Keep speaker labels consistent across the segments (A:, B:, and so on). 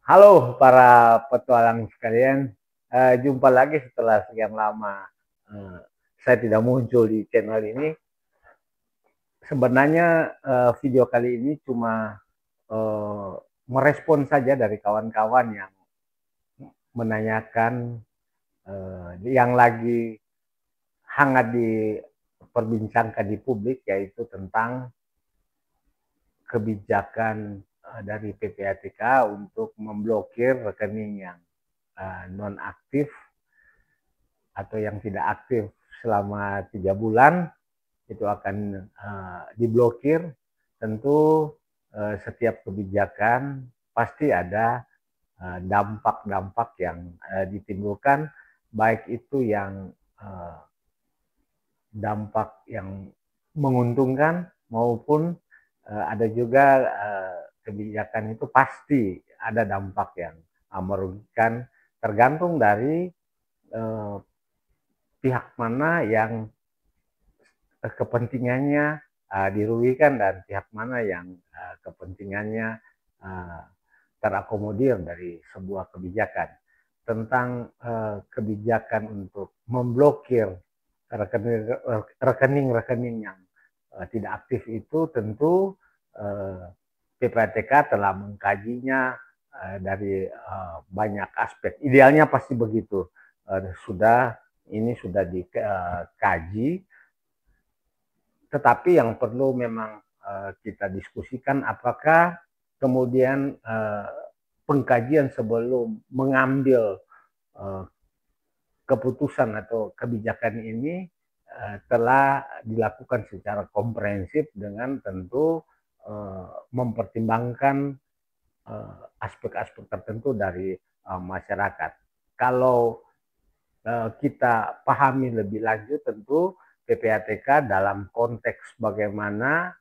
A: Halo para petualang sekalian, jumpa lagi setelah sekian lama saya tidak muncul di channel ini. Sebenarnya video kali ini cuma eh, merespon saja dari kawan-kawan yang menanyakan yang lagi hangat diperbincangkan di publik, yaitu tentang kebijakan dari PPATK untuk memblokir rekening yang non aktif atau yang tidak aktif selama 3 bulan itu akan diblokir. Tentu setiap kebijakan pasti ada dampak-dampak yang ditimbulkan, baik itu yang dampak yang menguntungkan maupun ada juga kebijakan itu pasti ada dampak yang merugikan, tergantung dari pihak mana yang kepentingannya dirugikan dan pihak mana yang kepentingannya terakomodir dari sebuah kebijakan. Tentang kebijakan untuk memblokir rekening-rekening yang tidak aktif itu, tentu PPATK telah mengkajinya dari banyak aspek. Idealnya pasti begitu. Ini sudah dikaji, tetapi yang perlu memang kita diskusikan, apakah kemudian pengkajian sebelum mengambil keputusan atau kebijakan ini telah dilakukan secara komprehensif dengan tentu mempertimbangkan aspek-aspek tertentu dari masyarakat. Kalau kita pahami lebih lanjut, tentu PPATK dalam konteks bagaimana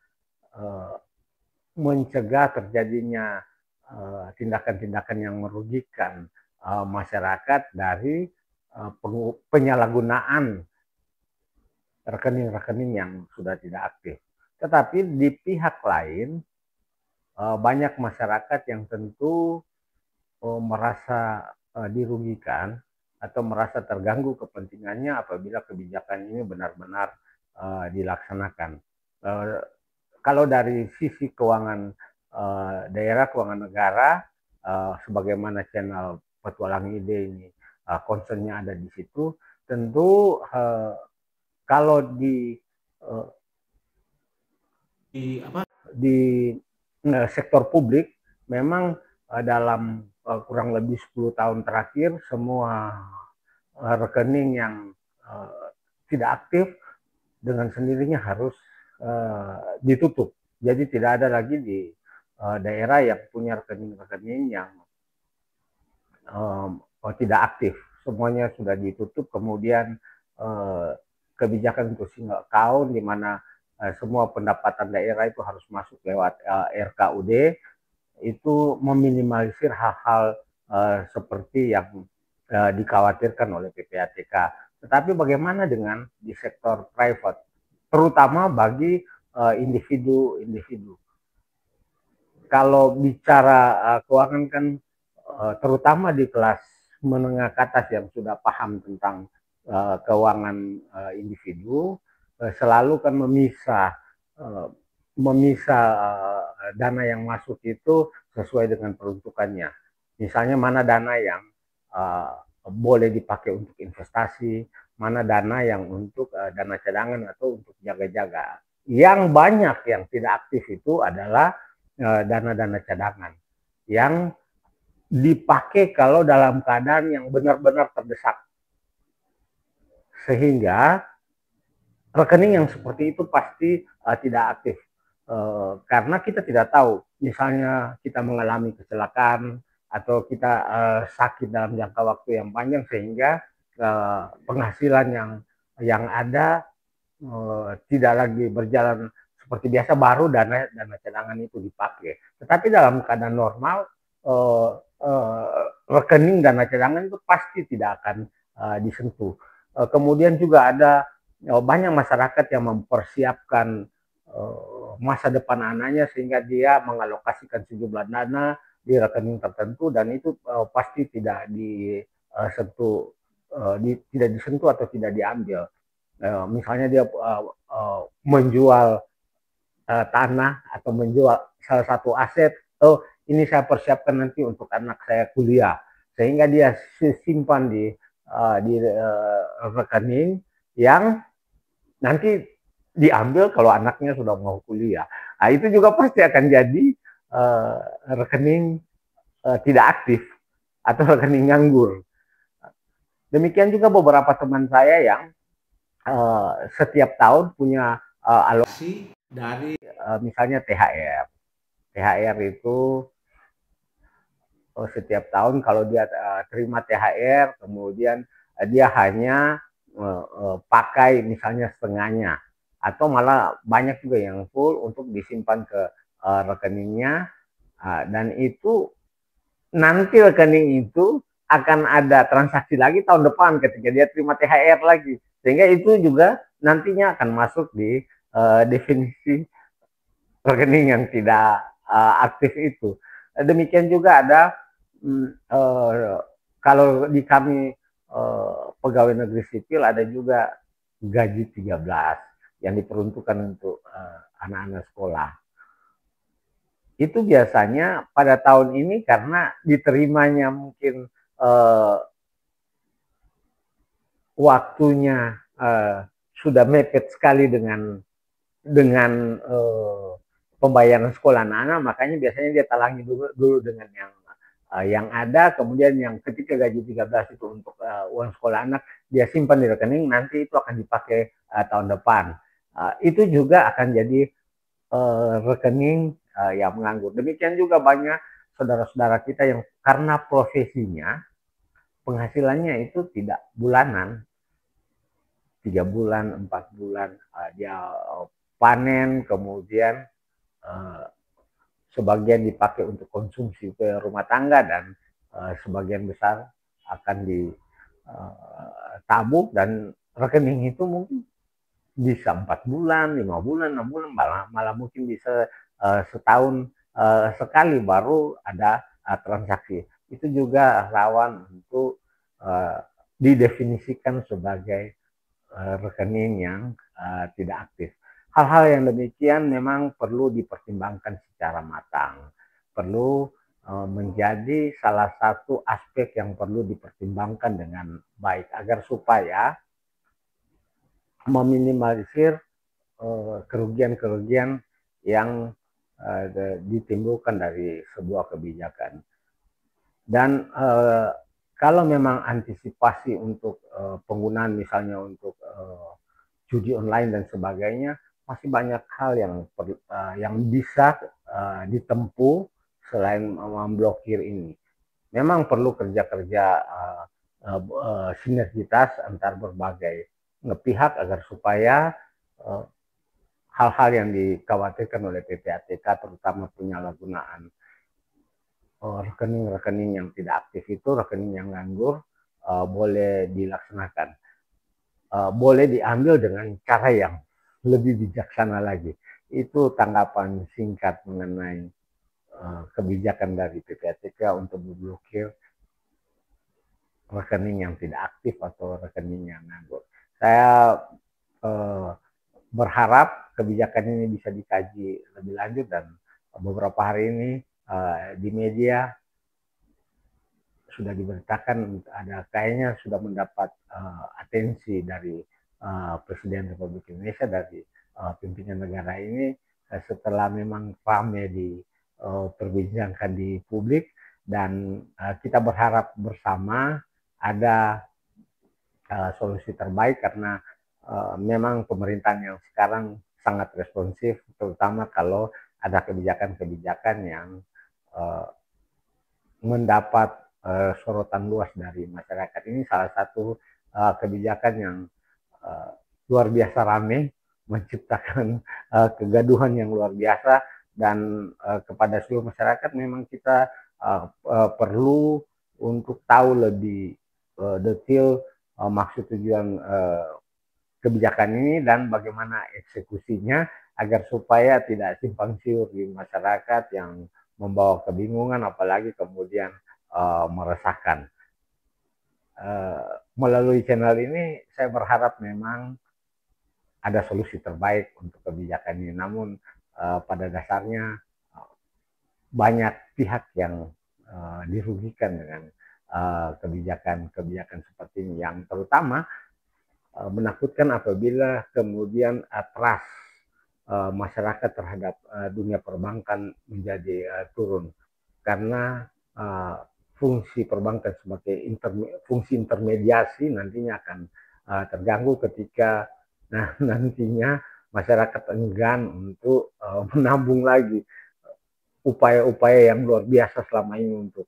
A: mencegah terjadinya tindakan-tindakan yang merugikan masyarakat dari penyalahgunaan rekening-rekening yang sudah tidak aktif. Tetapi di pihak lain banyak masyarakat yang tentu merasa dirugikan atau merasa terganggu kepentingannya apabila kebijakan ini benar-benar dilaksanakan. Kalau dari sisi keuangan daerah, keuangan negara, sebagaimana channel Petualang Ide ini concernnya ada di situ, tentu kalau di sektor publik memang dalam kurang lebih 10 tahun terakhir semua rekening yang tidak aktif dengan sendirinya harus ditutup. Jadi tidak ada lagi di daerah yang punya rekening-rekening yang tidak aktif. Semuanya sudah ditutup. Kemudian kebijakan untuk single account, di mana semua pendapatan daerah itu harus masuk lewat RKUD, itu meminimalisir hal-hal seperti yang dikhawatirkan oleh PPATK. Tetapi bagaimana dengan di sektor private, terutama bagi individu-individu? Kalau bicara keuangan kan terutama di kelas menengah ke atas yang sudah paham tentang keuangan individu, selalu kan memisah dana yang masuk itu sesuai dengan peruntukannya. Misalnya mana dana yang boleh dipakai untuk investasi, mana dana yang untuk dana cadangan atau untuk jaga-jaga. Yang banyak yang tidak aktif itu adalah dana-dana cadangan yang dipakai kalau dalam keadaan yang benar-benar terdesak. Sehingga rekening yang seperti itu pasti tidak aktif. Karena kita tidak tahu, misalnya kita mengalami kecelakaan atau kita sakit dalam jangka waktu yang panjang, sehingga penghasilan yang ada tidak lagi berjalan seperti biasa, baru dana cadangan itu dipakai. Tetapi dalam keadaan normal, rekening dana cadangan itu pasti tidak akan disentuh. Kemudian juga ada banyak masyarakat yang mempersiapkan masa depan anaknya, sehingga dia mengalokasikan sejumlah dana di rekening tertentu dan itu pasti tidak disentuh, tidak disentuh atau tidak diambil. Misalnya dia menjual tanah atau menjual salah satu aset, oh ini saya persiapkan nanti untuk anak saya kuliah, sehingga dia simpan di rekening yang nanti diambil kalau anaknya sudah mau kuliah. Nah, itu juga pasti akan jadi rekening tidak aktif atau rekening nganggur. Demikian juga beberapa teman saya yang setiap tahun punya alokasi dari misalnya THR. THR itu setiap tahun kalau dia terima THR, kemudian dia hanya pakai misalnya setengahnya, atau malah banyak juga yang full untuk disimpan ke rekeningnya, dan itu nanti rekening itu akan ada transaksi lagi tahun depan ketika dia terima THR lagi, sehingga itu juga nantinya akan masuk di definisi rekening yang tidak aktif itu. Demikian juga ada kalau di kami pegawai negeri sipil ada juga gaji 13 yang diperuntukkan untuk anak-anak sekolah. Itu biasanya pada tahun ini karena diterimanya mungkin waktunya sudah mepet sekali dengan pembayaran sekolah anak-anak, makanya biasanya dia talangi dulu dengan yang ada, kemudian yang ketika gaji 13 itu untuk uang sekolah anak, dia simpan di rekening, nanti itu akan dipakai tahun depan. Itu juga akan jadi rekening yang menganggur. Demikian juga banyak saudara-saudara kita yang karena profesinya, penghasilannya itu tidak bulanan, 3 bulan, 4 bulan, dia panen, kemudian sebagian dipakai untuk konsumsi ke rumah tangga dan sebagian besar akan ditabung, dan rekening itu mungkin bisa 4 bulan, 5 bulan, 6 bulan, malah mungkin bisa setahun sekali baru ada transaksi. Itu juga rawan untuk didefinisikan sebagai rekening yang tidak aktif. Hal-hal yang demikian memang perlu dipertimbangkan secara matang, perlu menjadi salah satu aspek yang perlu dipertimbangkan dengan baik agar supaya meminimalisir kerugian-kerugian yang ditimbulkan dari sebuah kebijakan. Dan kalau memang antisipasi untuk penggunaan misalnya untuk judi online dan sebagainya, masih banyak hal yang bisa ditempuh selain memblokir ini. Memang perlu kerja-kerja sinergitas antar berbagai pihak agar supaya hal-hal yang dikhawatirkan oleh PPATK, terutama penyalahgunaan rekening-rekening yang tidak aktif itu, rekening yang nganggur, boleh dilaksanakan. Boleh diambil dengan cara yang lebih bijaksana lagi. Itu tanggapan singkat mengenai kebijakan dari PPATK untuk memblokir rekening yang tidak aktif atau rekening yang nganggur. Saya berharap kebijakan ini bisa dikaji lebih lanjut, dan beberapa hari ini di media sudah diberitakan kayaknya sudah mendapat atensi dari Presiden Republik Indonesia, dari pimpinan negara ini, setelah memang ramai diperbincangkan di publik, dan kita berharap bersama ada solusi terbaik, karena memang pemerintahan yang sekarang sangat responsif, terutama kalau ada kebijakan-kebijakan yang mendapat sorotan luas dari masyarakat. Ini salah satu kebijakan yang luar biasa ramai, menciptakan kegaduhan yang luar biasa, dan kepada seluruh masyarakat memang kita perlu untuk tahu lebih detail maksud tujuan kebijakan ini dan bagaimana eksekusinya, agar supaya tidak simpang siur di masyarakat yang membawa kebingungan, apalagi kemudian meresahkan. Melalui channel ini saya berharap memang ada solusi terbaik untuk kebijakan ini. Namun pada dasarnya banyak pihak yang dirugikan dengan kebijakan-kebijakan seperti ini, yang terutama menakutkan apabila kemudian trust masyarakat terhadap dunia perbankan menjadi turun, karena fungsi perbankan sebagai fungsi intermediasi nantinya akan terganggu ketika nantinya masyarakat enggan untuk menabung lagi. Upaya-upaya yang luar biasa selama ini untuk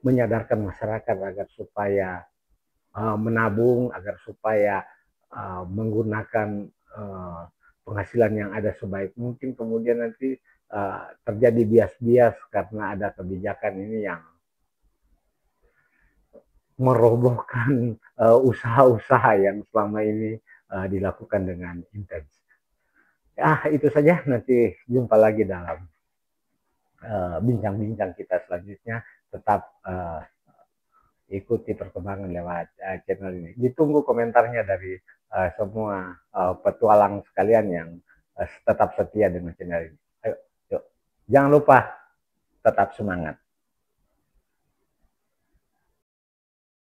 A: menyadarkan masyarakat agar supaya menabung, agar supaya menggunakan penghasilan yang ada sebaik mungkin, kemudian nanti terjadi bias-bias karena ada kebijakan ini yang merobohkan usaha-usaha yang selama ini dilakukan dengan intens. Itu saja, nanti jumpa lagi dalam bincang-bincang kita selanjutnya. Tetap ikuti perkembangan lewat channel ini. Ditunggu komentarnya dari semua petualang sekalian yang tetap setia dengan channel ini. Ayo, yuk. Jangan lupa tetap semangat.